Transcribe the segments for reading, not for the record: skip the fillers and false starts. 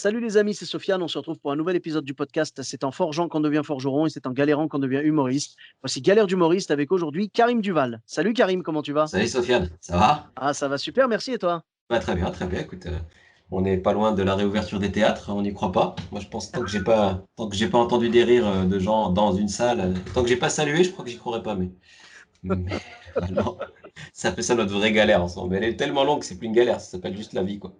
Salut les amis, c'est Sofiane. On se retrouve pour un nouvel épisode du podcast. C'est en forgeant qu'on devient forgeron et c'est en galérant qu'on devient humoriste. Voici Galère d'humoriste avec aujourd'hui Karim Duval. Salut Karim, comment tu vas? Salut Sofiane, ça va? Ah, ça va super, merci et toi? Très bien, très bien. Écoute, on n'est pas loin de la réouverture des théâtres, on n'y croit pas. Moi, je pense tant que j'ai pas entendu des rires de gens dans une salle, tant que j'ai pas salué, je crois que j'y croirais pas. Mais non, c'est un peu ça notre vraie galère ensemble. Elle est tellement longue que c'est plus une galère, ça s'appelle juste la vie, quoi.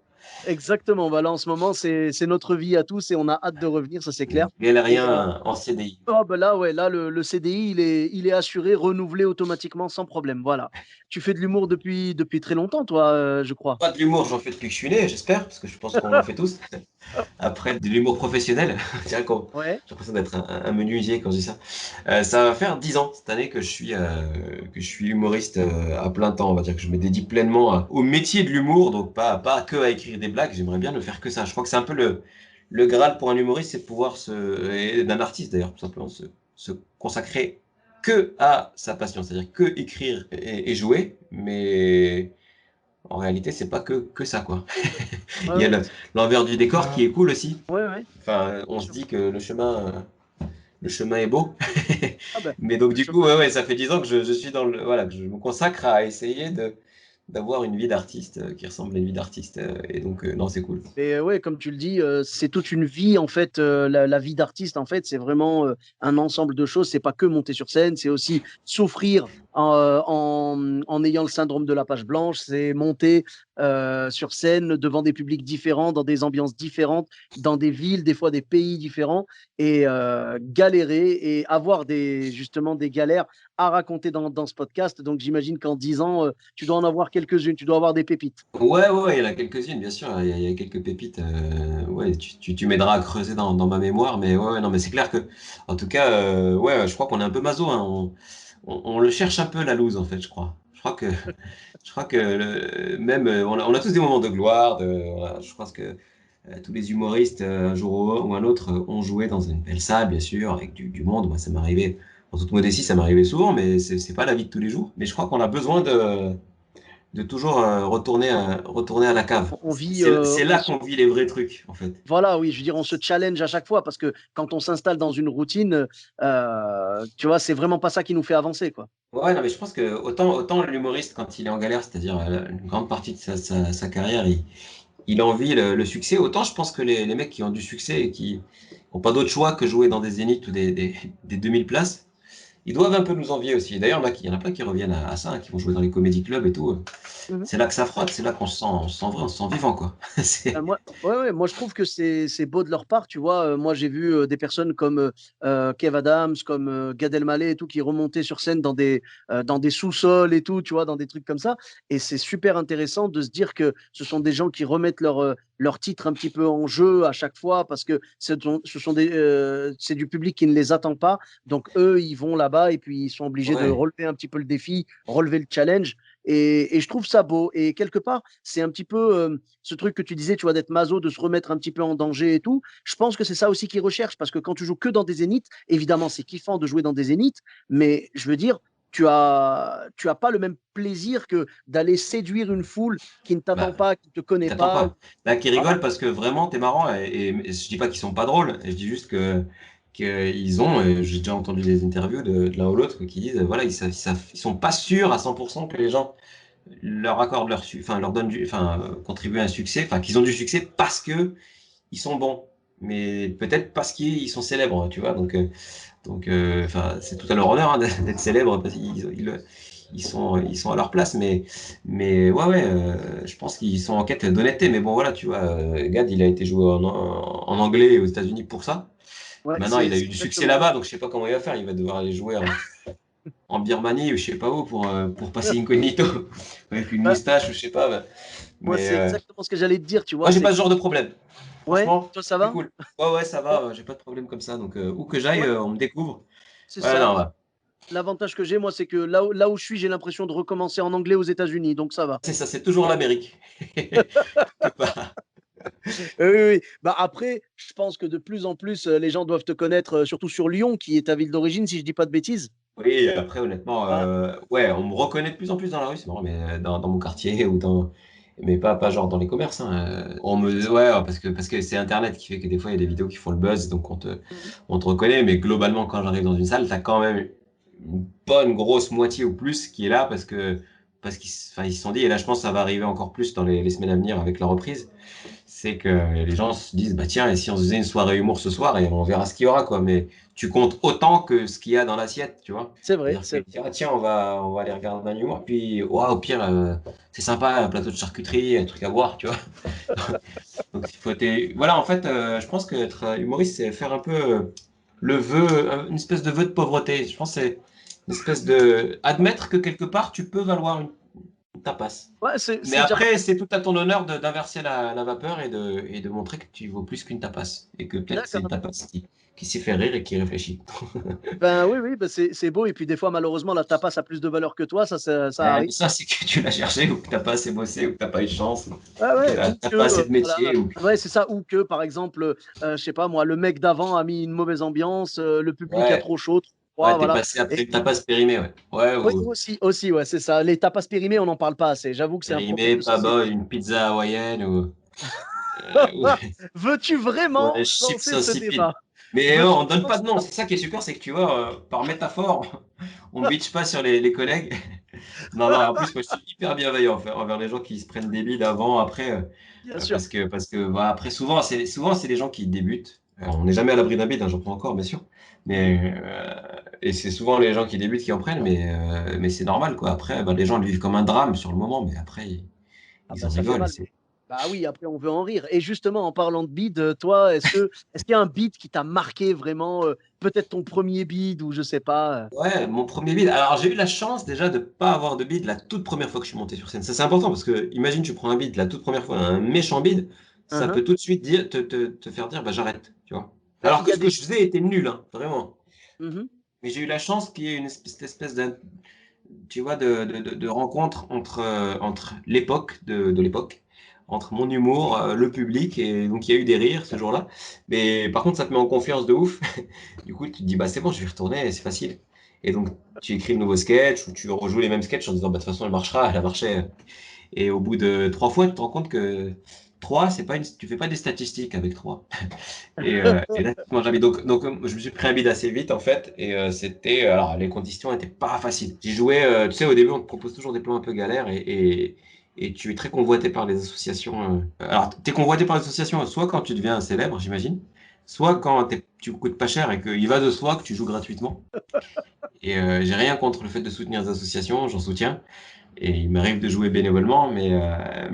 Exactement, bah là en ce moment c'est notre vie à tous et on a hâte de revenir, ça c'est clair. Et Galérien en CDI. oh, bah là ouais, là le CDI il est assuré, renouvelé automatiquement sans problème. Voilà. Tu fais de l'humour depuis très longtemps toi, je crois. Pas de l'humour, j'en fais depuis que je suis né, j'espère, parce que je pense qu'on en fait tous. Après, de l'humour professionnel, c'est vrai Ouais. j'ai l'impression d'être un menuisier quand je dis ça. Ça va faire 10 ans cette année que je suis humoriste à plein temps. On va dire que je me dédie pleinement au métier de l'humour, donc pas que à écrire des blagues. J'aimerais bien ne faire que ça. Je crois que c'est un peu le Graal pour un humoriste, c'est de pouvoir et d'un artiste d'ailleurs, tout simplement, se consacrer que à sa passion, c'est-à-dire que écrire et jouer, mais en réalité, c'est pas que ça, quoi. Ouais, Il y a ouais. l'envers du décor qui est cool aussi. Ouais, ouais. Enfin, Bien on se sûr. dit que le chemin est beau. Ah ben, Mais donc, le du coup, chemin. ouais, ça fait 10 ans que je suis voilà, que je me consacre à essayer d'avoir une vie d'artiste qui ressemble à une vie d'artiste. Et donc, non, c'est cool. Et ouais, comme tu le dis, c'est toute une vie en fait. La vie d'artiste en fait, c'est vraiment un ensemble de choses. C'est pas que monter sur scène, c'est aussi souffrir en ayant le syndrome de la page blanche. C'est monter sur scène devant des publics différents, dans des ambiances différentes, dans des villes, des fois des pays différents, et galérer et avoir justement des galères à raconter dans ce podcast. Donc j'imagine qu'en 10 ans, tu dois en avoir quelques-unes, tu dois avoir des pépites. Ouais, ouais, ouais, il y en a quelques-unes, bien sûr. Il y a quelques pépites. Ouais, tu m'aideras à creuser dans ma mémoire. Mais ouais, ouais, non, mais c'est clair que, en tout cas, ouais, je crois qu'on est un peu maso, hein. On le cherche un peu, la loose, en fait, je crois. Je crois que même, on a tous des moments de gloire. Voilà, je pense que tous les humoristes, un jour ou un autre, ont joué dans une belle salle, bien sûr, avec du monde. Moi, ça m'arrivait, en toute modestie, ça m'arrivait souvent, mais c'est pas la vie de tous les jours. Mais je crois qu'on a besoin de toujours retourner à la cave. On vit, C'est là qu'on vit les vrais trucs, en fait. voilà, oui, je veux dire, on se challenge à chaque fois parce que quand on s'installe dans une routine, tu vois, c'est vraiment pas ça qui nous fait avancer, quoi. Ouais, non, mais je pense que autant l'humoriste, quand il est en galère, c'est-à-dire une grande partie de sa carrière, il envie le succès, autant je pense que les mecs qui ont du succès et qui n'ont pas d'autre choix que jouer dans des zéniths ou des 2000 places, ils doivent un peu nous envier aussi. D'ailleurs, il y en a plein qui reviennent à ça, hein, qui vont jouer dans les comédie clubs et tout. Mhm. C'est là que ça frotte, c'est là qu'on se sent vrai, on se sent vivant, quoi. C'est... Moi, ouais, ouais, moi, je trouve que c'est beau de leur part, tu vois. Moi, j'ai vu des personnes comme Kev Adams, comme Gad Elmaleh et tout, qui remontaient sur scène dans des sous-sols et tout, tu vois, dans des trucs comme ça. Et c'est super intéressant de se dire que ce sont des gens qui remettent leur titre un petit peu en jeu à chaque fois parce que c'est du public qui ne les attend pas. Donc, eux, ils vont là-bas et puis ils sont obligés de Ouais. relever un petit peu le défi, relever le challenge. Et je trouve ça beau. Et quelque part, c'est un petit peu ce truc que tu disais, tu vois, d'être maso, de se remettre un petit peu en danger et tout. Je pense que c'est ça aussi qu'ils recherchent parce que quand tu joues que dans des zéniths, évidemment, c'est kiffant de jouer dans des zéniths, mais je veux dire, tu as pas le même plaisir que d'aller séduire une foule qui ne t'attend Bah, pas, qui ne te connaît t'attends pas. pas. Là, qui Voilà. rigole parce que vraiment, t'es marrant. Et je dis pas qu'ils sont pas drôles. Je dis juste que qu'ils ont. J'ai déjà entendu des interviews de l'un ou l'autre qui disent, voilà, ils sont pas sûrs à 100% que les gens leur accordent enfin, leur donnent contribuent à un succès, enfin, qu'ils ont du succès parce que ils sont bons. Mais peut-être parce qu'ils sont célèbres, tu vois. Enfin, c'est tout à leur honneur, hein, d'être célèbres parce qu'ils sont à leur place. Mais ouais, ouais, je pense qu'ils sont en quête d'honnêteté. Mais bon, voilà, tu vois, Gad, il a été joué en anglais aux États-Unis pour ça. Ouais, Maintenant, c'est il a c'est eu du succès exactement ça. là-bas, donc je sais pas comment il va faire. Il va devoir aller jouer en Birmanie ou je sais pas où pour passer incognito avec une Bah, moustache ou je sais pas. moi, Mais c'est exactement ce que j'allais te dire, tu vois. moi, j'ai C'est pas ce que, genre de problème. ouais, Franchement, toi, ça c'est va? cool. Ouais, ouais, ça Ouais, va, j'ai pas de problème comme ça. Donc, où que j'aille, ouais, on me découvre. c'est Ouais, ça. non, ouais. L'avantage que j'ai, moi, c'est que là où je suis, j'ai l'impression de recommencer en anglais aux États-Unis, donc ça va. C'est ça, c'est toujours l'Amérique. Quelque part. Oui, oui, oui. Bah après, je pense que de plus en plus, les gens doivent te connaître, surtout sur Lyon, qui est ta ville d'origine, si je dis pas de bêtises. Oui, après, honnêtement, Voilà. ouais, on me reconnaît de plus en plus dans la rue, c'est marrant, mais dans mon quartier ou dans. mais pas genre dans les commerces. Hein. Ouais, parce que c'est Internet qui fait que des fois, il y a des vidéos qui font le buzz, donc Mhm. on te reconnaît. Mais globalement, quand j'arrive dans une salle, tu as quand même une bonne grosse moitié ou plus qui est là parce qu'ils se sont dit, et là, je pense que ça va arriver encore plus dans les semaines à venir avec la reprise, c'est que les gens se disent, bah tiens, et si on se faisait une soirée humour ce soir et on verra ce qu'il y aura, quoi. Mais tu comptes autant que ce qu'il y a dans l'assiette, tu vois. C'est vrai, C'est-à-dire que c'est vrai. ah, tiens, on va aller regarder un humour, puis ouah, au pire, c'est sympa, un plateau de charcuterie, un truc à boire, tu vois. Donc, voilà, en fait, je pense qu'être humoriste, c'est faire un peu le vœu, une espèce de vœu de pauvreté. Je pense que c'est une espèce de admettre que quelque part, tu peux valoir une tapasse. Ouais, Mais c'est déjà pas après, mal. c'est tout à ton honneur d'inverser la vapeur et de montrer que tu vaux plus qu'une tapasse. Et que peut-être c'est une D'accord. tapasse qui s'y fait rire et qui réfléchit. Ben oui, oui, ben c'est beau. Et puis des fois, malheureusement, la tapas a plus de valeur que toi, ça Ouais, arrive. mais ça, c'est que tu l'as cherché ou que t'as pas assez bossé ou que t'as pas eu de chance ou Ouais, que ouais, ou t'as que, pas assez de voilà, métier. Ou... ouais, c'est ça, ou que, par exemple, je sais pas moi, le mec d'avant a mis une mauvaise ambiance, le public a Ouais, trop chaud, trop froid, ouais, t'es voilà. passé après Et une tapasse périmée, ouais. Ouais, oui, ou aussi, ouais, c'est ça. Les tapas périmées, on n'en parle pas assez. J'avoue que c'est un problème périmée, de pas société. bonne, une pizza hawaïenne ou, Veux-tu ou vraiment un chips lancer ce insipide. débat? Mais Veux-tu on donne vraiment pas de nom. C'est ça qui est super, c'est que tu vois, par métaphore, on bitch pas sur les collègues. Non, non, en plus, moi, je suis hyper bienveillant envers les gens qui se prennent des bides avant, après, Bien sûr. parce que voilà, après, souvent, c'est les gens qui débutent. Alors, on n'est jamais à l'abri d'un bide, hein, j'en prends encore, bien sûr. Mhm. Et c'est souvent les gens qui débutent qui en prennent, mais c'est normal, quoi. Après, bah, les gens le vivent comme un drame sur le moment, mais après, Ah ils bah en ça fait rigolent. mal. Bah oui, après on veut en rire. Et justement, en parlant de bide, toi, est-ce qu'il y a un bide qui t'a marqué vraiment, peut-être ton premier bide ou je sais pas. Ouais, mon premier bid. Alors, j'ai eu la chance déjà de pas avoir de bid la toute première fois que je suis monté sur scène. Ça, c'est important parce que, imagine, tu prends un bid la toute première fois, un méchant bid, ça Uhum. peut tout de suite te faire dire, bah, j'arrête, tu vois. Bah, Alors il y que a ce que des. je faisais était nul, hein, vraiment. Mhm. Mais j'ai eu la chance qu'il y ait cette espèce de, tu vois, de rencontre entre l'époque de l'époque, entre mon humour, le public, et donc il y a eu des rires ce jour-là. Mais par contre, ça te met en confiance de ouf. Du coup, tu te dis, bah c'est bon, je vais retourner, c'est facile. Et donc, tu écris le nouveau sketch ou tu rejoues les mêmes sketchs en disant, bah de toute façon, elle marchera, elle a marché. Et au bout de 3 fois, tu te rends compte que 3, c'est pas tu fais pas des statistiques avec 3. Et là, tu te manges un bide. Je me suis pris un bide assez vite, en fait. Alors, les conditions n'étaient pas faciles. J'y jouais, tu sais, au début, on te propose toujours des plans un peu galères et tu es très convoité par les associations. Alors, tu es convoité par les associations soit quand tu deviens célèbre, j'imagine, soit quand tu coûtes pas cher et qu'il va de soi que tu joues gratuitement. Et j'ai rien contre le fait de soutenir les associations, j'en soutiens. Et il m'arrive de jouer bénévolement, mais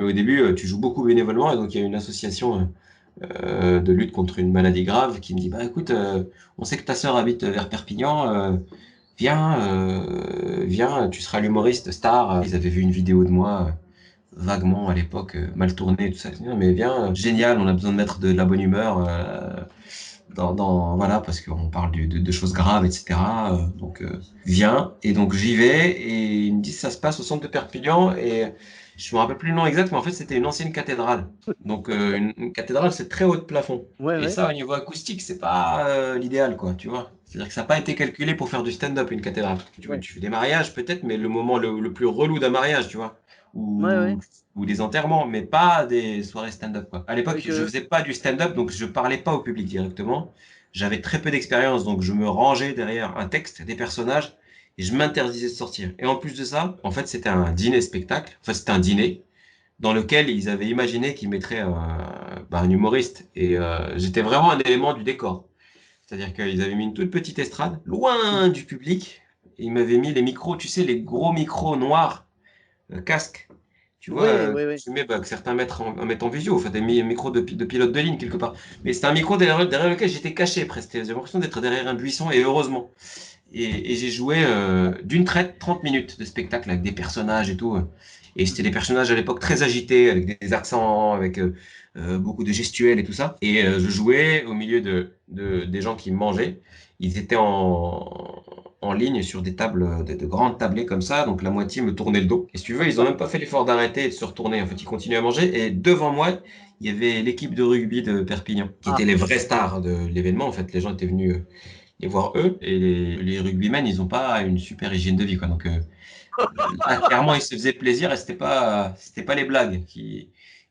au début, tu joues beaucoup bénévolement. Et donc, il y a une association de lutte contre une maladie grave qui me dit, bah écoute, on sait que ta sœur habite vers Perpignan, viens, tu seras l'humoriste star. Ils avaient vu une vidéo de moi vaguement à l'époque, mal tournée, tout ça. Je dis, non, mais viens, génial, on a besoin de mettre de la bonne humeur. Voilà, parce qu'on parle de choses graves, etc. Viens. Et donc j'y vais et ils me disent ça se passe au centre de Perpignan et je me rappelle plus le nom exact, mais en fait c'était une ancienne cathédrale. Donc une cathédrale c'est très haut de plafond. Ouais, Et ouais. ça au niveau acoustique c'est pas l'idéal quoi, tu vois. C'est-à-dire que ça n'a pas été calculé pour faire du stand-up une cathédrale. Ouais, Tu fais des mariages peut-être, mais le moment le plus relou d'un mariage, tu vois. ouais, ouais. Ou, ou des enterrements, mais pas des soirées stand-up, quoi. À l'époque, Avec, je faisais pas du stand-up, donc je parlais pas au public directement. J'avais très peu d'expérience, donc je me rangeais derrière un texte, des personnages, et je m'interdisais de sortir. Et en plus de ça, en fait, c'était un dîner-spectacle. Enfin, c'était un dîner dans lequel ils avaient imaginé qu'ils mettraient un humoriste. Et j'étais vraiment un élément du décor. C'est-à-dire qu'ils avaient mis une toute petite estrade, loin du public. Et ils m'avaient mis les micros, tu sais, les gros micros noirs, casques. Tu vois, ouais, ouais, ouais. tu mets, bah, que certains mettent en visio, enfin des micros de pilote de ligne quelque part. Mais c'était un micro derrière lequel j'étais caché presque. J'avais l'impression d'être derrière un buisson, et heureusement. Et j'ai joué d'une traite 30 minutes de spectacle avec des personnages et tout. Et c'était des Mhm. personnages à l'époque très agités, avec des accents, avec beaucoup de gestuels et tout ça. Et je jouais au milieu des gens qui mangeaient. Ils étaient en ligne sur des tables, de grandes tablées comme ça. Donc la moitié me tournait le dos. Et si tu veux, ils n'ont même pas fait l'effort d'arrêter et de se retourner. En fait, ils continuaient à manger. Et devant moi, il y avait l'équipe de rugby de Perpignan, qui Ah, étaient les vraies stars de l'événement. En fait, les gens étaient venus les voir eux. Et les rugbymen, ils n'ont pas une super hygiène de vie, quoi. Donc, Là, clairement, ils se faisaient plaisir et c'était pas les blagues qui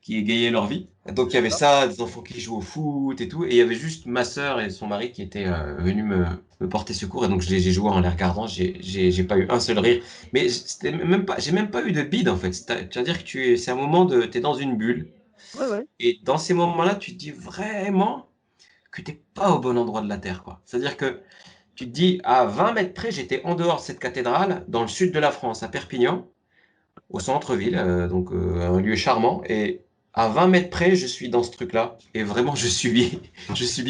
égayaient leur vie. Donc il y avait ça, des enfants qui jouent au foot et tout, et il y avait juste ma sœur et son mari qui étaient venus me porter secours, et donc j'ai joué en les regardant, j'ai pas eu un seul rire, mais c'était même pas, j'ai même pas eu de bide en fait. C'est-à-dire que c'est un moment de, t'es dans une bulle, Ouais, ouais. et dans ces moments-là, tu te dis vraiment que t'es pas au bon endroit de la Terre, quoi. C'est-à-dire que tu te dis, à 20 mètres près, j'étais en dehors de cette cathédrale, dans le sud de la France, à Perpignan, au centre-ville, donc un lieu charmant. Et à 20 mètres près, je suis dans ce truc-là. Et vraiment, je subis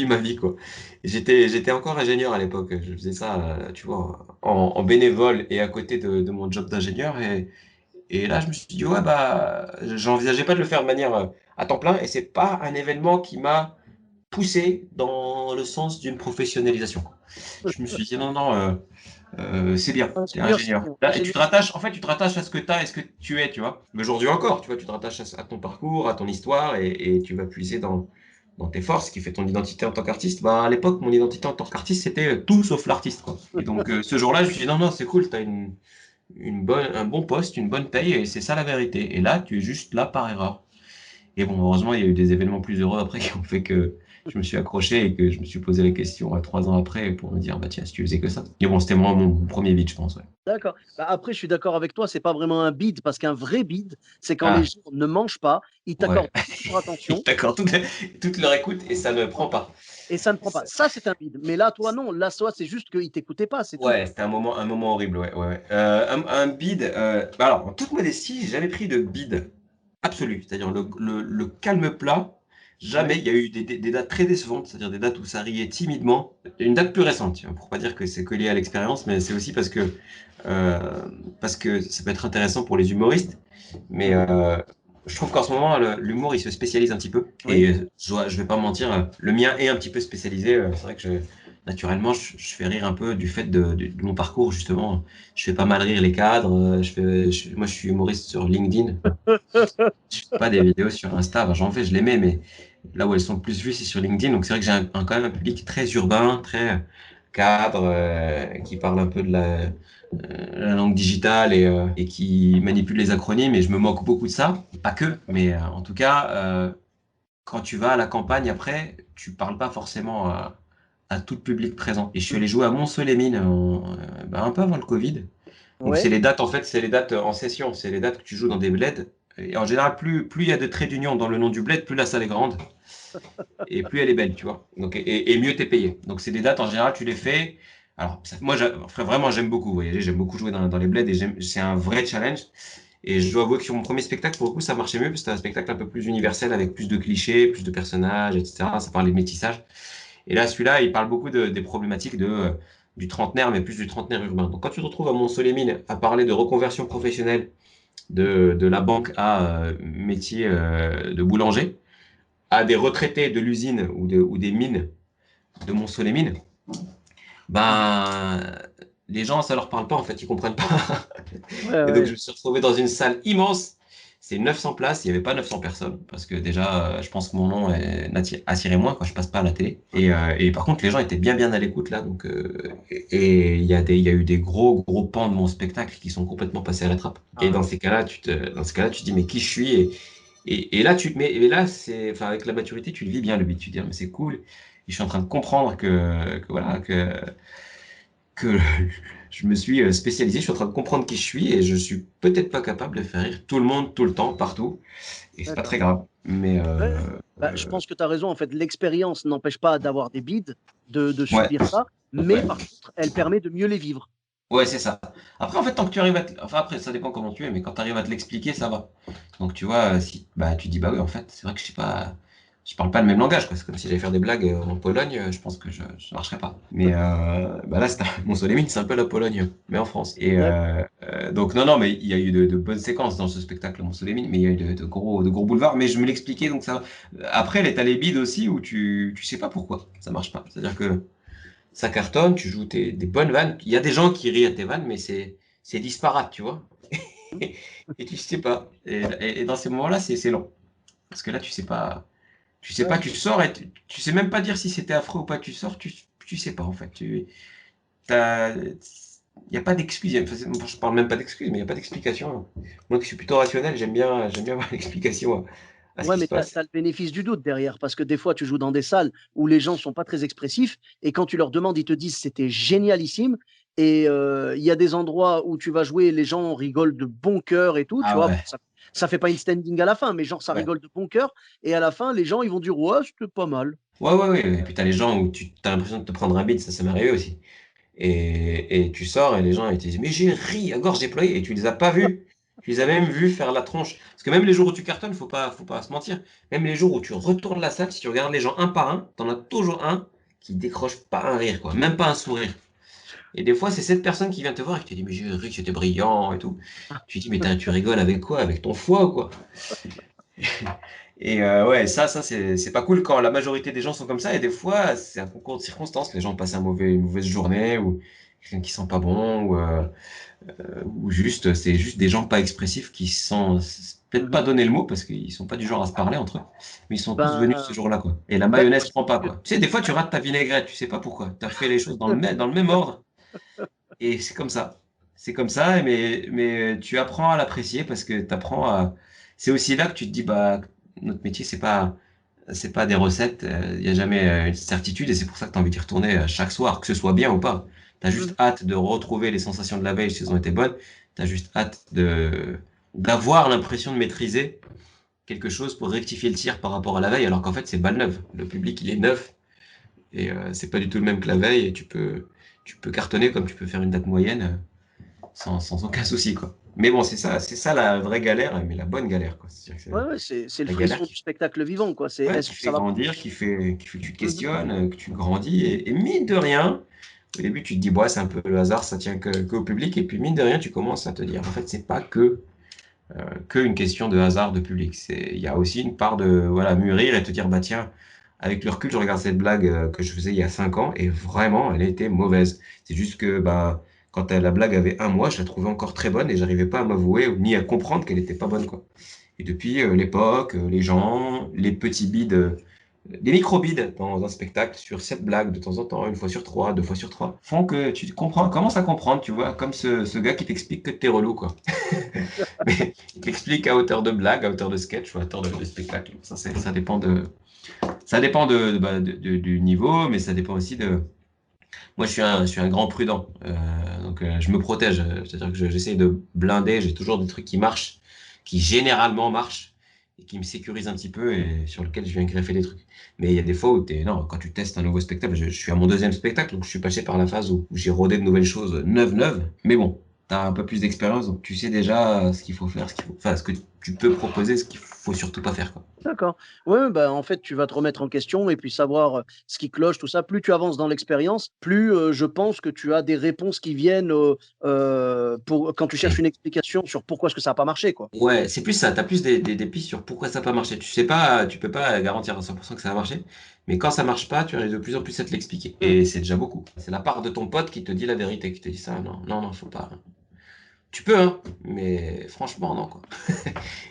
ma vie, quoi. J'étais encore ingénieur à l'époque. Je faisais ça, tu vois, en bénévole et à côté de mon job d'ingénieur. Et là, je me suis dit, ouais, bah, j'envisageais pas de le faire de manière à temps plein. Et c'est pas un événement qui m'a poussé dans le sens d'une professionnalisation. Je me suis dit, non, non, c'est bien, tu es Ingénieur, c'est ingénieur. bien. Là, et tu Ingénieur, te rattaches, en fait, tu te rattaches à ce que tu as et ce que tu es, tu vois. Mais aujourd'hui encore, tu vois, tu te rattaches à ton parcours, à ton histoire, et tu vas puiser dans tes forces, ce qui fait ton identité en tant qu'artiste. Bah, à l'époque, mon identité en tant qu'artiste, c'était tout sauf l'artiste, quoi. Et donc, ce jour-là, je me suis dit, non, non, c'est cool, tu as un bon poste, une bonne paye, et c'est ça la vérité. Et là, tu es juste là par erreur. Et bon, heureusement, il y a eu des événements plus heureux après qui ont fait que je me suis accroché et que je me suis posé la question 3 ans après pour me dire, bah tiens, si tu faisais que ça. Mais bon, c'était vraiment mon premier beat, je pense. Ouais. d'accord. Bah, après, je suis d'accord avec toi, c'est pas vraiment un bide, parce qu'un vrai bide, c'est quand les Ah, gens ne mangent pas, ils ouais. t'accordent leur attention, D'accord, toute leur écoute et ça ne prend pas. et ça ne prend pas. Ça, c'est un bide. Mais là, toi, non. Là, toi, c'est juste qu'ils t'écoutaient pas, c'est tout. Ouais, c'était un moment horrible, ouais, ouais, ouais. Un bid, bah alors, en toute modestie, j'ai jamais pris de bid absolu, c'est-à-dire le calme plat. Ouais. Jamais. Il y a eu des dates très décevantes, c'est-à-dire des dates où ça riait timidement. Une date plus récente, tiens, pour pas dire que c'est que lié à l'expérience, mais c'est aussi euh, parce que ça peut être intéressant pour les humoristes. Mais Mhm. je trouve qu'en ce moment, l'humour, il se spécialise un petit peu. Oui. Et je vais pas mentir, le mien est un petit peu spécialisé. C'est vrai que naturellement, je fais rire un peu du fait de mon parcours, justement. Je fais pas mal rire les cadres. Moi, je suis humoriste sur LinkedIn. Je fais pas des vidéos sur Insta. Enfin, j'en fais, je les mets, mais là où elles sont le plus vues, c'est sur LinkedIn. Donc, c'est vrai que j'ai quand même un public très urbain, très cadre, qui parle un peu de la langue digitale et qui manipule les acronymes. Et je me moque beaucoup de ça. Pas que, mais en tout cas, quand tu vas à la campagne après, tu parles pas forcément à tout le public présent. Et je suis allé jouer à Mont-Soleil-Mines bah, un peu avant le Covid. Donc c'est Ouais. les dates, en fait, c'est les dates en session, c'est les dates que tu joues dans des bleds. Et en général, plus il y a de traits d'union dans le nom du bled, plus la salle est grande et plus elle est belle, tu vois. Donc, et mieux t'es payé. Donc c'est des dates, en général, tu les fais. Alors, moi, vraiment, j'aime beaucoup voyager, j'aime beaucoup jouer dans les bleds et c'est un vrai challenge. Et je dois avouer que sur mon premier spectacle, pour le coup, ça marchait mieux parce que c'était un spectacle un peu plus universel avec plus de clichés, plus de personnages, etc. Ça parlait de métissage. Et là, celui-là, il parle beaucoup des problématiques du trentenaire, mais plus du trentenaire urbain. Donc, quand tu te retrouves à Mont-Soleil-Mines à parler de reconversion professionnelle de la banque à métier de boulanger, à des retraités de l'usine ou des mines de Mont-Soleil-Mines, ben, les gens, ça leur parle pas, en fait, ils comprennent pas. Ouais, Et donc, je ouais. me suis retrouvé dans une salle immense. C'est 900 places, il n'y avait pas 900 personnes, parce que déjà, je pense que mon nom attirait moins quand je passe pas à la télé. Et par contre, les gens étaient bien à l'écoute là. Donc, et il y a eu des gros pans de mon spectacle qui sont complètement passés à la trappe. Et Ah, dans ces cas-là, tu te dis, mais qui je suis? Et là, et là, enfin, avec la maturité, tu le vis bien le beat. Tu te dis, ah, mais c'est cool. Et je suis en train de comprendre voilà, que je me suis spécialisé, je suis en train de comprendre qui je suis et je suis peut-être pas capable de faire rire tout le monde, tout le temps, partout. Et c'est pas d'accord. très grave. Mais Ouais. Bah, je pense que tu as raison. En fait, l'expérience n'empêche pas d'avoir des bides, de ouais, subir ça, mais ouais, par contre, elle permet de mieux les vivre. ouais, c'est ça. Après, en fait, tant que tu arrives enfin, après, ça dépend comment tu es, mais quand tu arrives à te l'expliquer, ça va. Donc, tu vois, si, bah, tu dis, bah oui, en fait, c'est vrai que je sais pas, je parle pas le même langage, quoi. C'est comme si j'allais faire des blagues en Pologne, je pense que je marcherais pas. Mais bah là, mon Soleil, c'est un peu la Pologne, mais en France. Et D'accord. donc, non, non, mais il y a eu de bonnes séquences dans ce spectacle, mon Soleil, mais il y a eu de gros boulevards, mais je me l'expliquais, donc ça. Après, t'as les bides aussi où tu sais pas pourquoi ça marche pas. C'est-à-dire que ça cartonne, tu joues des bonnes vannes. Il y a des gens qui rient à tes vannes, mais c'est disparate, tu vois. Et tu sais pas. Et dans ces moments-là, c'est long. Parce que là, tu sais Ouais, pas, je tu comprends. sors et tu sais même pas dire si c'était affreux ou pas. Tu sors, tu sais pas en fait. T'as, il y a pas d'excuse. Enfin, je parle même pas d'excuse, mais il n'y a pas d'explication. Moi qui suis plutôt rationnel, j'aime bien avoir l'explication à ce Ouais, qui mais se tu as passe. le bénéfice du doute derrière, parce que des fois, tu joues dans des salles où les gens sont pas très expressifs, et quand tu leur demandes, ils te disent c'était génialissime. Et il y a des endroits où tu vas jouer, les gens rigolent de bon cœur et tout, tu Ah vois. Bon, ouais, ça fait pas une standing à la fin, mais genre ça ouais. rigole de bon cœur. Et à la fin, les gens, ils vont dire ouais, c'était pas mal. Ouais, ouais, ouais. Et puis t'as les gens où tu as l'impression de te prendre un bide, ça m'est arrivé aussi. Et tu sors et les gens ils te disent mais j'ai ri à gorge déployée et tu les as pas vus. Tu les as même vus faire la tronche. Parce que même les jours où tu cartonnes, faut pas se mentir. Même les jours où tu retournes la salle, si tu regardes les gens un par un, t'en as toujours un qui décroche pas un rire, quoi. Même pas un sourire. Et des fois, c'est cette personne qui vient te voir et qui te dit mais j'ai ri, c'était brillant et tout. Tu lui dis mais tu rigoles avec quoi? Avec ton foie ou quoi? Et ouais, ça c'est pas cool quand la majorité des gens sont comme ça. Et des fois, c'est un concours de circonstances que les gens passent une mauvaise journée ou quelqu'un qui sent pas bon ou juste, c'est juste des gens pas expressifs qui sont, c'est peut-être pas Mhm. donner le mot parce qu'ils sont pas du genre à se parler entre eux, mais ils sont tous venus ce Ben, jour-là, quoi. Et la ben, mayonnaise je prend pense pas, que quoi. Tu sais, des fois, tu rates ta vinaigrette, tu sais pas pourquoi. Tu as fait les choses dans le même ordre et c'est comme ça. C'est comme ça, mais tu apprends à l'apprécier parce que tu apprends à. C'est aussi là que tu te dis, bah, notre métier, c'est pas des recettes, il n'y a jamais une certitude et c'est pour ça que tu as envie d'y retourner chaque soir, que ce soit bien ou pas. Tu as juste Mhm. hâte de retrouver les sensations de la veille si elles ont été bonnes. Tu as juste hâte d'avoir l'impression de maîtriser quelque chose pour rectifier le tir par rapport à la veille, alors qu'en fait, c'est balle neuve. Le public, il est neuf et c'est pas du tout le même que la veille et tu peux cartonner comme tu peux faire une date moyenne sans aucun souci, quoi. Mais bon, c'est ça la vraie galère, mais la bonne galère, quoi. C'est-à-dire que ouais, c'est ouais, c'est le la galère frisson du spectacle vivant, quoi. C'est ouais, est-ce qui que fait ça va. grandir, qui fait que tu te Mhm. questionnes, que tu grandis. Et mine de rien, au début, tu te dis, ouais, c'est un peu le hasard, ça tient qu'au public. Et puis, mine de rien, tu commences à te dire, en fait, c'est pas que une question de hasard de public. Il y a aussi une part de voilà, mûrir et te dire, bah tiens, avec le recul, je regarde cette blague que je faisais il y a 5 ans et vraiment, elle était mauvaise. C'est juste que bah, quand la blague avait 1 mois, je la trouvais encore très bonne et j'arrivais pas à m'avouer ni à comprendre qu'elle était pas bonne, quoi. Et depuis l'époque, les gens, les petits bides, les micro-bides dans un spectacle sur cette blague de temps en temps, une fois sur trois, 2 fois sur 3, font que tu comprends, commences à comprendre, tu vois, comme ce gars qui t'explique que t'es relou, quoi. Mais il t'explique à hauteur de blague, à hauteur de sketch ou à hauteur de spectacle. Ça dépend du niveau, mais ça dépend aussi de. Moi, je suis un grand prudent, donc je me protège. C'est-à-dire que j'essaie de blinder. J'ai toujours des trucs qui marchent, qui généralement marchent et qui me sécurisent un petit peu et sur lesquels je viens greffer des trucs. Mais il y a des fois où non, quand tu testes un nouveau spectacle, je suis à mon deuxième spectacle, donc je suis passé par la phase où j'ai rodé de nouvelles choses neuves. Mais bon, tu as un peu plus d'expérience, donc tu sais déjà ce qu'il faut faire, enfin, ce que tu peux proposer, ce qu'il faut surtout pas faire, quoi. D'accord. Ouais, bah, en fait, tu vas te remettre en question et puis savoir ce qui cloche, tout ça. Plus tu avances dans l'expérience, plus je pense que tu as des réponses qui viennent pour, quand tu cherches une explication sur pourquoi est-ce que ça n'a pas marché, quoi. Ouais, c'est plus ça. Tu as plus des pistes sur pourquoi ça n'a pas marché. Tu sais pas, tu peux pas garantir à 100% que ça va marcher. Mais quand ça marche pas, tu arrives de plus en plus à te l'expliquer. Et Mhm. c'est déjà beaucoup. C'est la part de ton pote qui te dit la vérité, qui te dit ça. Non, non, non, faut pas. Tu peux, hein. Mais franchement, non, quoi.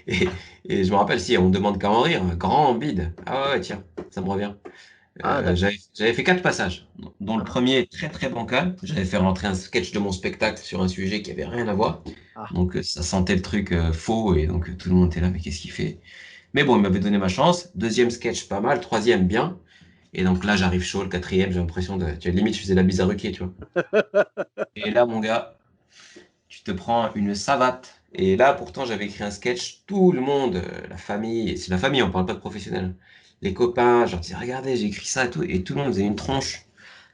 Et, et je me rappelle, si on demande qu'à en rire, un grand bide. Ah ouais, ouais, tiens, ça me revient. Ah, d'accord. J'avais fait 4 passages, dont le premier est très très bancal. J'avais fait rentrer un sketch de mon spectacle sur un sujet qui avait rien à voir. Ah. Donc ça sentait le truc faux et donc tout le monde était là, mais qu'est-ce qu'il fait? Mais bon, il m'avait donné ma chance. Deuxième sketch, pas mal. Troisième, bien. Et donc là, j'arrive chaud. Le quatrième, j'ai l'impression tu vois, limite, je faisais la bise à Ruquier, tu vois. Et là, mon gars, tu te prends une savate. Et là, pourtant, j'avais écrit un sketch. Tout le monde, la famille, c'est la famille, on parle pas de professionnels. Les copains, genre, disais, regardez, j'ai écrit ça et tout. Et tout le monde faisait une tronche.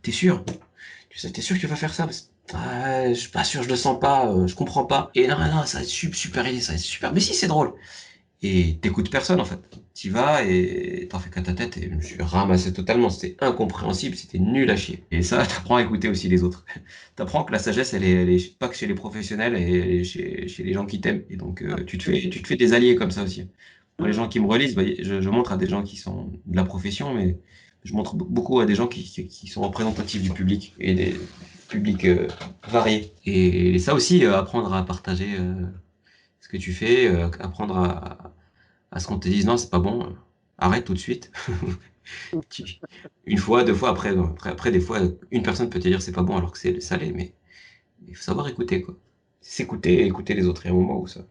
T'es sûr? T'es sûr que tu vas faire ça? Je suis pas sûr, je le sens pas, je comprends pas. Et non, non, ça va être super idée, ça va être super. Mais si, c'est drôle. Et t'écoutes personne en fait. T'y vas et t'en fais qu'à ta tête et je me suis ramassé totalement. C'était incompréhensible, c'était nul à chier. Et ça, t'apprends à écouter aussi les autres. T'apprends que la sagesse, elle est pas que chez les professionnels, elle est chez les gens qui t'aiment. Et donc, tu te fais des alliés comme ça aussi. Moi, les Mhm. gens qui me relisent, bah, je montre à des gens qui sont de la profession, mais je montre beaucoup à des gens qui sont représentatifs du public et des publics variés. Et ça aussi, apprendre à partager ce que tu fais, apprendre à ce qu'on te dise non, c'est pas bon, arrête tout de suite. Tu- Une fois, 2 fois, après, des fois, une personne peut te dire c'est pas bon alors que c'est salé, mais Il faut savoir écouter, quoi. S'écouter et écouter les autres. Il y a un moment où ça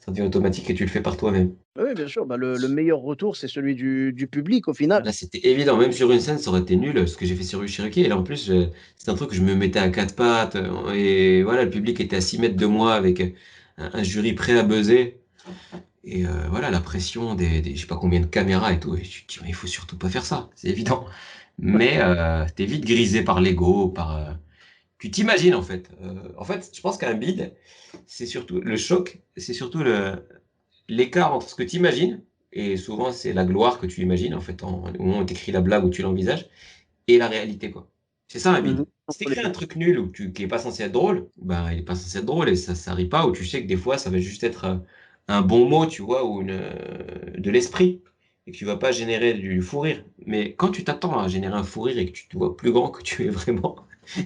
devient automatique et tu le fais par toi-même. Oui, bien sûr, bah, le meilleur retour, c'est celui du public au final. Là, c'était évident. Même sur une scène, ça aurait été nul, ce que j'ai fait sur Cherokee. Et là, en plus, c'est un truc que je me mettais à quatre pattes. Et voilà, le public était à 6 mètres de moi avec un jury prêt à buzzer. Et voilà, la pression je sais pas combien de caméras et tout. Et tu te dis, mais il faut surtout pas faire ça. C'est évident. Mais t'es vite grisé par l'ego, tu t'imagines, en fait. En fait, je pense qu'un bide, c'est surtout le choc, c'est surtout l'écart entre ce que tu imagines, et souvent c'est la gloire que tu imagines, en fait, au moment où tu écris la blague, où tu l'envisages, et la réalité, quoi. C'est ça un Mhm. bide. Si tu écris un truc nul ou qui est pas censé être drôle, ben, il est pas censé être drôle et ça rit pas, ou tu sais que des fois ça va juste être un bon mot, tu vois, ou de l'esprit, et que tu vas pas générer du fou rire. Mais quand tu t'attends à générer un fou rire et que tu te vois plus grand que tu es vraiment,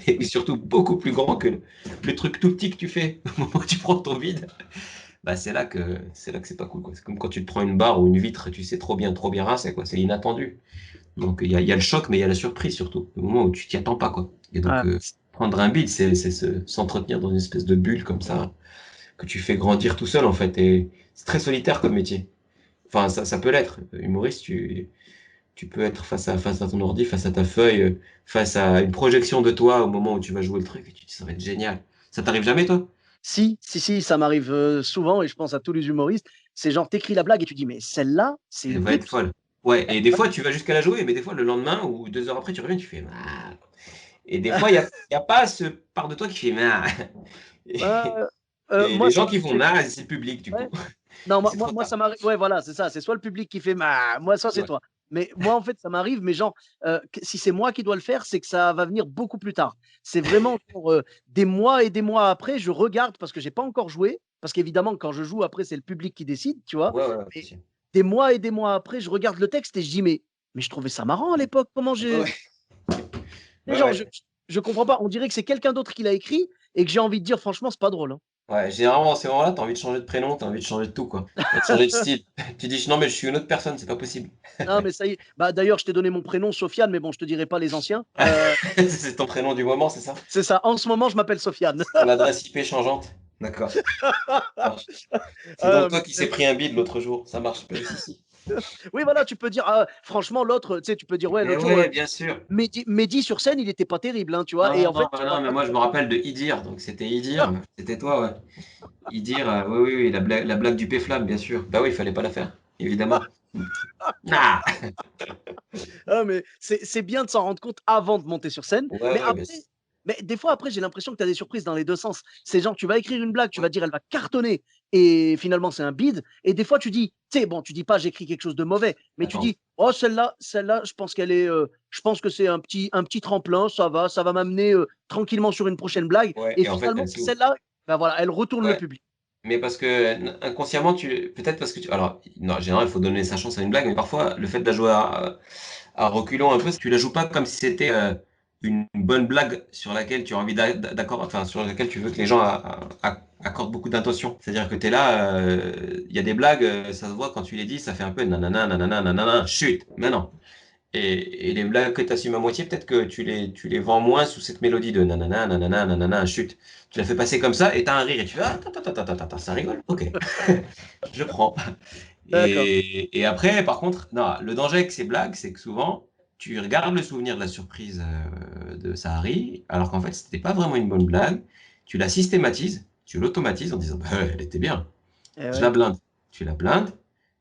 et surtout beaucoup plus grand que le truc tout petit que tu fais au moment où tu prends ton bide, bah c'est là que c'est pas cool, quoi. C'est comme quand tu te prends une barre ou une vitre, tu sais trop bien rincer, quoi. C'est inattendu. Donc il y a le choc, mais il y a la surprise surtout, le moment où tu t'y attends pas, quoi. Et donc Ah, prendre un beat, c'est s'entretenir dans une espèce de bulle comme ça, que tu fais grandir tout seul en fait. Et c'est très solitaire comme métier. Enfin, ça peut l'être. Humoriste, tu peux être face à ton ordi, face à ta feuille, face à une projection de toi au moment où tu vas jouer le truc, et tu te dis, ça va être génial. Ça t'arrive jamais, toi? si, si, si, ça m'arrive souvent et je pense à tous les humoristes. C'est genre, t'écris la blague et tu dis, mais celle-là, c'est Elle une va pub. être folle. Ouais, et des fois, tu vas jusqu'à la jouer, mais des fois, le lendemain ou 2 heures après, tu reviens, tu fais ah. Et des fois, il y a pas ce part de toi qui fait ah. Et, Euh, et moi, les ça gens qui font m'arrive. ah, c'est le public, du Ouais. coup. Non, C'est trop moi, tard. ça m'arrive. Ouais, voilà, c'est ça. C'est soit le public qui fait moi, soit c'est Ouais. toi. Mais moi, en fait, ça m'arrive. Mais genre, si c'est moi qui dois le faire, c'est que ça va venir beaucoup plus tard. C'est vraiment genre, des mois et des mois après, je regarde parce que j'ai pas encore joué. Parce qu'évidemment, quand je joue, après, c'est le public qui décide, tu vois. Ouais, ouais, ouais, bien Mais sûr. des mois et des mois après, je regarde le texte et je dis, mais je trouvais ça marrant à l'époque. Comment Ouais, j'ai. ouais. Et Ouais, genre, ouais. je comprends pas. On dirait que c'est quelqu'un d'autre qui l'a écrit et que j'ai envie de dire, franchement, c'est pas drôle, hein. Ouais, généralement, dans ces moments-là, t'as envie de changer de prénom, t'as envie de changer de tout, quoi. T'as envie de changer de style. Tu dis, non, mais je suis une autre personne, c'est pas possible. Non, mais ça y est. Bah, d'ailleurs, je t'ai donné mon prénom, Sofiane, mais bon, je te dirai pas les anciens. C'est ton prénom du moment, c'est ça? C'est ça. En ce moment, je m'appelle Sofiane. C'est ton adresse IP changeante? D'accord, ça marche. C'est donc Mais toi qui s'est pris un bide l'autre jour, ça marche pas ici. oui, voilà, tu peux dire, franchement, l'autre, tu sais, tu peux dire, ouais, Mais l'autre jour, ouais, bien sûr. Mehdi sur scène, il était pas terrible, hein, tu vois. Et Non, en fait, non, tu bah vas non, mais pas moi te je me rendre rappelle de Idir, donc c'était Idir, c'était toi, ouais. Idir, oui, oui, oui, la blague du péflamme, bien sûr. Bah oui, il fallait pas la faire, évidemment. Ah! Mais c'est bien de s'en rendre compte avant de monter sur scène. Ouais, Mais ouais, après, mais des fois, après, j'ai l'impression que tu as des surprises dans les deux sens. C'est genre, tu vas écrire une blague, tu vas ouais, dire, elle va cartonner, et finalement, c'est un bide. Et des fois, tu dis, tu sais, bon, tu dis pas, j'écris quelque chose de mauvais, mais tu attends. dis, oh, celle-là, je pense qu'elle est, je pense que c'est un petit tremplin, ça va m'amener tranquillement sur une prochaine blague. Ouais, Et et en fait, finalement, elle s'ouvre. celle-là, ben voilà, elle retourne le Ouais, public. mais parce que inconsciemment, peut-être parce que alors, non, en général, il faut donner sa chance à une blague, mais parfois, le fait de la jouer à reculons un peu, tu la joues pas comme si c'était une bonne blague sur laquelle tu as envie d'accord, enfin, sur laquelle tu veux que les gens accordent beaucoup d'intention. C'est-à-dire que tu es là, il y a des blagues, ça se voit quand tu les dis, ça fait un peu nanana, nanana, nanana, chut, mais non. Et les blagues que tu assumes à moitié, peut-être que tu les vends moins sous cette mélodie de nanana, nanana, nanana, chut. Tu la fais passer comme ça et t'as un rire et tu fais ah, attends, attends, attends, attends, ça rigole, ok, je prends. D'accord. Et après, par contre, non, le danger avec ces blagues, c'est que souvent, tu regardes le souvenir de la surprise de Sahari, alors qu'en fait, c'était pas vraiment une bonne blague. Tu la systématises, tu l'automatises en disant, bah, elle était bien. Eh Je la ouais. blinde. Tu la blindes,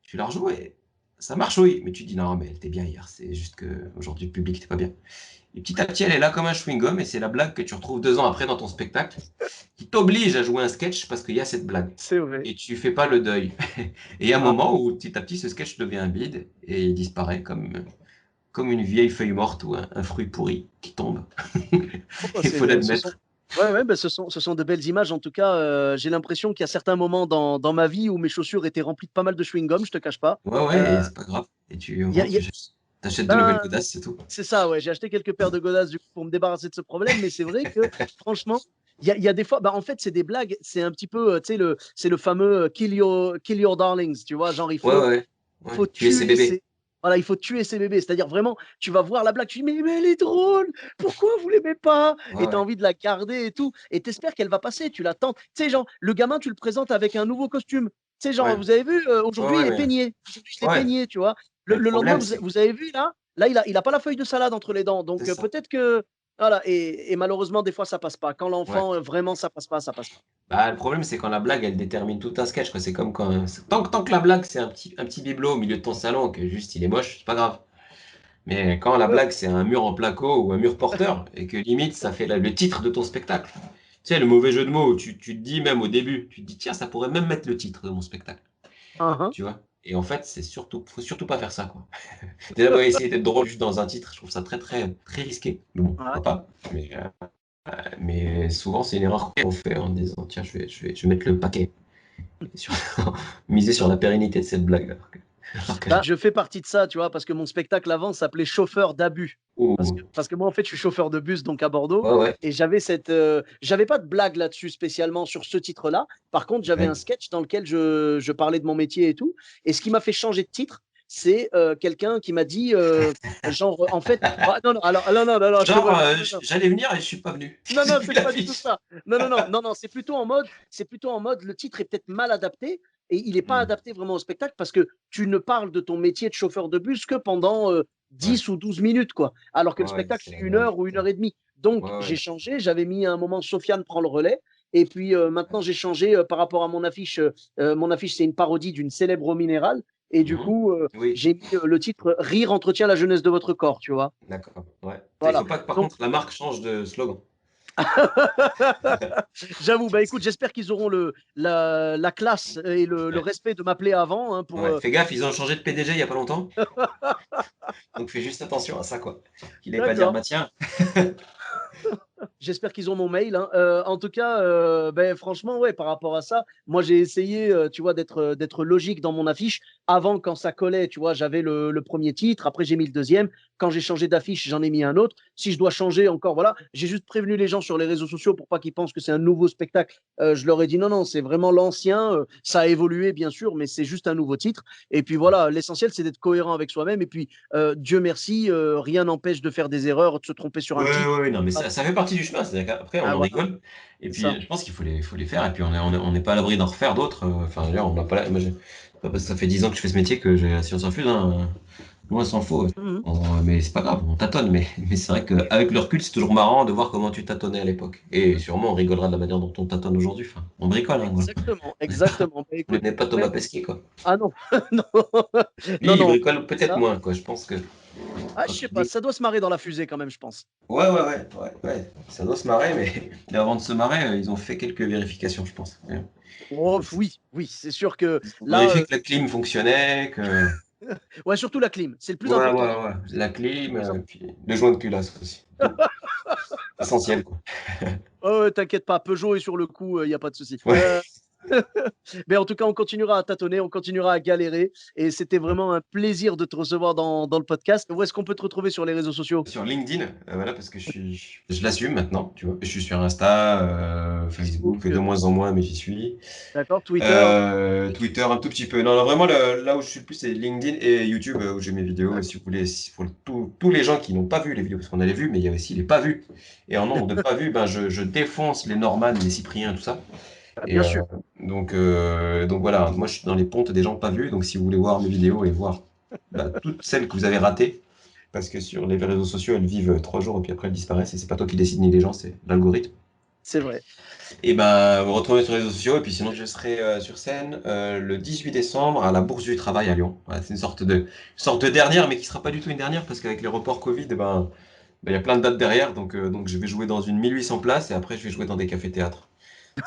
tu la rejoues et ça marche, oui. Mais tu dis, non, mais elle était bien hier. C'est juste que aujourd'hui le public n'était pas bien. Et petit à petit, elle est là comme un chewing-gum et c'est la blague que tu retrouves 2 ans après dans ton spectacle qui t'oblige à jouer un sketch parce qu'il y a cette blague. C'est vrai. Et tu fais pas le deuil. Et il y a un Ah, moment où petit à petit ce sketch devient un bide et il disparaît comme une vieille feuille morte ou un fruit pourri qui tombe. bon, bah, Il faut ce sont, l'admettre. ouais, ouais, bah, ce sont de belles images. En tout cas, j'ai l'impression qu'il y a certains moments dans ma vie où mes chaussures étaient remplies de pas mal de chewing-gum, je te cache pas. Ouais, ouais, et Euh, c'est pas grave. Et au il y a- moins, il y a- t'achètes de nouvelles ben, godasses, c'est tout. c'est ça, ouais. J'ai acheté quelques paires de godasses du coup, pour me débarrasser de ce problème, mais c'est vrai que franchement, il y a des fois, bah, en fait, c'est des blagues, c'est un petit peu, tu sais, c'est le fameux kill your darlings, tu vois, genre Ouais, ouais, ouais. il faut Tuer ses tuer bébés. Voilà, il faut tuer ces bébés. C'est-à-dire vraiment, tu vas voir la blague, tu dis mais elle est drôle, pourquoi vous l'aimez pas? Ouais, Et tu as ouais. envie de la garder et tout. Et t'espères qu'elle va passer, tu l'attends. Tu sais, genre, le gamin, tu le présentes avec un nouveau costume. Tu sais, genre, Ouais, vous avez vu, ouais, aujourd'hui, il ouais, est peigné. Aujourd'hui, je l'ai ouais. peigné, tu vois. Mais le Le lendemain, problème, c'est vous avez vu, là, il a pas la feuille de salade entre les dents. c'est Donc, ça. peut-être que. Voilà. Et malheureusement, des fois, ça passe pas. Quand Ouais. l'enfant, vraiment, ça passe pas, ça passe pas. Bah, le problème, c'est quand la blague, elle détermine tout un sketch, quoi. C'est comme quand, tant que la blague, c'est un petit bibelot au milieu de ton salon, que juste il est moche, c'est pas grave. Mais quand la Ouais, blague, c'est un mur en placo ou un mur porteur, et que limite, ça fait le titre de ton spectacle. Tu sais, le mauvais jeu de mots, tu te dis même au début, tu te dis, tiens, ça pourrait même mettre le titre de mon spectacle. hein, Tu vois? Et en fait, faut surtout pas faire ça, quoi. Déjà, moi, essayer d'être drôle juste dans un titre, je trouve ça très, très, très risqué. Mais bon, hein. Ouais. pourquoi pas. Mais souvent, c'est une erreur qu'on fait en disant, tiens, je vais mettre le paquet. Sur- miser sur la pérennité de cette blague. Bah, je fais partie de ça, tu vois, parce que mon spectacle avant s'appelait Chauffeur d'abus. Ouh. Parce que moi, en fait, je suis chauffeur de bus, donc à Bordeaux, Ouais, ouais. et j'avais pas de blague là-dessus spécialement sur ce titre-là. Par contre, j'avais un Ouais. sketch dans lequel je parlais de mon métier et tout. Et ce qui m'a fait changer de titre, c'est quelqu'un qui m'a dit, genre, en fait, ah, non, non, alors, non, non, non, non, je te Genre, vois, non, non, j'allais venir et je suis pas venu. non, J'ai non, vu c'est pas du tout l'affiche. ça. Non, non, non, non, non, c'est plutôt en mode, le titre est peut-être mal adapté et il n'est pas Hmm. adapté vraiment au spectacle parce que tu ne parles de ton métier de chauffeur de bus que pendant Ouais, 10 ou 12 minutes, quoi. Alors que le ouais, spectacle, c'est c'est la une merde. heure ou une heure et demie. Donc, Ouais, j'ai ouais. changé, j'avais mis à un moment Sofiane prend le relais. Et puis maintenant, j'ai changé par rapport à mon affiche. Mon affiche, c'est une parodie d'une célèbre eau minérale. Et du Mhm. coup, Oui, j'ai mis le titre Rire entretient la jeunesse de votre corps, tu vois. d'accord. Ouais. Il Voilà. faut pas que, par Donc, contre, la marque change de slogan. J'avoue, bah écoute, j'espère qu'ils auront la classe et le Ouais. respect de m'appeler avant hein, pour. Ouais. Fais gaffe, ils ont changé de PDG il y a pas longtemps. Donc fais juste attention à ça, quoi. Qu'il ait pas dire, D'accord. bah tiens. J'espère qu'ils ont mon mail, hein. En tout cas, ben, franchement, ouais, par rapport à ça, moi j'ai essayé, tu vois, d'être logique dans mon affiche. Avant, quand ça collait, tu vois, j'avais le premier titre, après j'ai mis le deuxième. Quand j'ai changé d'affiche, j'en ai mis un autre. Si je dois changer encore, voilà, j'ai juste prévenu les gens sur les réseaux sociaux pour pas qu'ils pensent que c'est un nouveau spectacle. Je leur ai dit non, non, c'est vraiment l'ancien. Ça a évolué, bien sûr, mais c'est juste un nouveau titre. Et puis voilà, l'essentiel, c'est d'être cohérent avec soi-même. Et puis, Dieu merci, rien n'empêche de faire des erreurs, de se tromper sur un Ouais, titre. ouais, ouais, non, mais Ah, ça fait partie du chemin. C'est-à-dire qu'après, on ah, en voilà, rigole. Et c'est ça. puis, je pense qu'il faut les faire. Et puis, on n'est pas à l'abri d'en refaire d'autres. Enfin, d'ailleurs, on n'a pas moi, c'est pas parce que ça fait 10 ans que je fais ce métier que j'ai la science infuse. Hein. Loin s'en faut. Mhm. Mais c'est pas grave, on tâtonne. Mais c'est vrai qu'avec le recul, c'est toujours marrant de voir comment tu tâtonnais à l'époque. Et sûrement, on rigolera de la manière dont on tâtonne aujourd'hui. Enfin, on bricole, hein, voilà. Exactement, exactement. Bah, On écoute, n'est pas Thomas ben, Pesquet, quoi. ah non, non, non, Lui, il non, bricole c'est peut-être ça. moins, quoi. Je pense que Ah, je quand sais tu pas, dis. ça doit se marrer dans la fusée quand même, je pense. Ouais, ouais, ouais, ouais, ouais. Ça doit se marrer, mais avant de se marrer, ils ont fait quelques vérifications, je pense. Ouais. Oh, oui, oui, c'est sûr que Ils ont là, vérifié que la clim fonctionnait, que. ouais, surtout la clim, c'est le plus Ouais, important. ouais, ouais. La Le clim, plus puis le joint de culasse aussi. Essentiel, quoi. Oh, ouais, t'inquiète pas, Peugeot est sur le coup, il n'y a pas de souci. Ouais. Mais en tout cas, on continuera à tâtonner, on continuera à galérer. Et c'était vraiment un plaisir de te recevoir dans le podcast. Où est-ce qu'on peut te retrouver sur les réseaux sociaux? Sur LinkedIn, voilà, parce que je l'assume maintenant, tu vois. Je suis sur Insta, Facebook, Facebook, de moins en moins, mais j'y suis. d'accord, Twitter. Twitter, un tout petit peu. Non, non, vraiment, là où je suis le plus, c'est LinkedIn et YouTube, où j'ai mes vidéos. Et si vous voulez, pour tous les gens qui n'ont pas vu les vidéos, parce qu'on a les vues, mais il y a aussi les pas vus. Et en nombre de pas vus, ben, je défonce les Norman, les Cypriens, tout ça. Ah, Et bien sûr. donc voilà, moi je suis dans les pontes des gens pas vus. Donc si vous voulez voir mes vidéos et voir bah, toutes celles que vous avez ratées, parce que sur les réseaux sociaux, elles vivent 3 jours et puis après elles disparaissent. Et c'est pas toi qui décides ni les gens, c'est l'algorithme. C'est vrai. Et ben, vous retrouvez sur les réseaux sociaux. Et puis sinon, je serai sur scène le 18 décembre à la Bourse du Travail à Lyon. Voilà, c'est une sorte de dernière, mais qui sera pas du tout une dernière parce qu'avec les reports Covid, il y a plein de dates derrière. Donc je vais jouer dans une 1800 places et après je vais jouer dans des cafés-théâtres.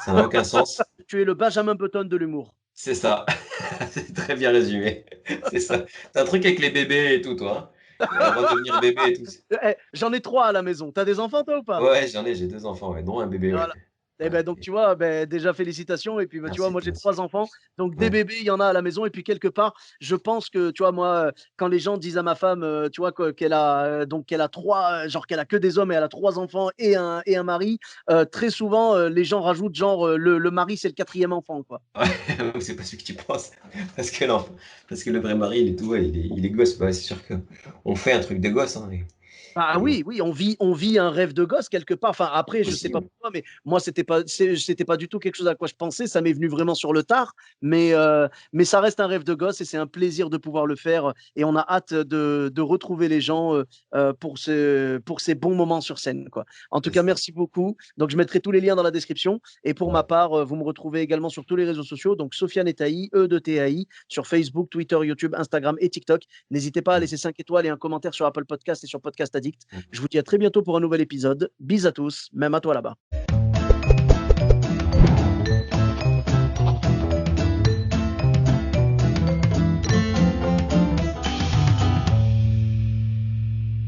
Ça n'a aucun sens. Tu es le Benjamin Button de l'humour. C'est ça. C'est très bien résumé. C'est ça. T'as un truc avec les bébés et tout, toi. Hein, redevenir bébé et tout. J'en ai trois à la maison. T'as des enfants, toi, ou pas? Ouais, j'ai 2 enfants, ouais, dont un bébé, ouais. Voilà. Eh ben, donc, tu vois, ben, déjà, félicitations. Et puis, ben, tu vois, Merci, moi, j'ai merci. 3 enfants. Donc, des Ouais. bébés, il y en a à la maison. Et puis, quelque part, je pense que, tu vois, moi, quand les gens disent à ma femme, tu vois, qu'elle a genre, qu'elle a que des hommes et elle a 3 enfants et un mari, très souvent, les gens rajoutent, genre, le mari, c'est le quatrième enfant, quoi. Ouais, c'est pas ce que tu penses. Parce que non, parce que le vrai mari, il est tout, ouais, il est gosse. Bah, c'est sûr qu'on fait un truc de gosse, hein, Ah et oui, oui, on vit un rêve de gosse quelque part. Enfin, après, je sais aussi, pas ouais. pourquoi, mais moi, c'était pas du tout quelque chose à quoi je pensais. Ça m'est venu vraiment sur le tard, mais ça reste un rêve de gosse et c'est un plaisir de pouvoir le faire. Et on a hâte de retrouver les gens pour ces bons moments sur scène, quoi. En tout C'est cas, ça. merci beaucoup. Donc, je mettrai tous les liens dans la description. Et pour ma Ouais. part, vous me retrouvez également sur tous les réseaux sociaux. Donc, Sofiane Etaï, E de TAI, sur Facebook, Twitter, YouTube, Instagram et TikTok. N'hésitez pas à Mmh. laisser 5 étoiles et un commentaire sur Apple Podcast et sur Podcast Addict. Mmh. Je vous dis à très bientôt pour un nouvel épisode. Bis à tous, même à toi là-bas.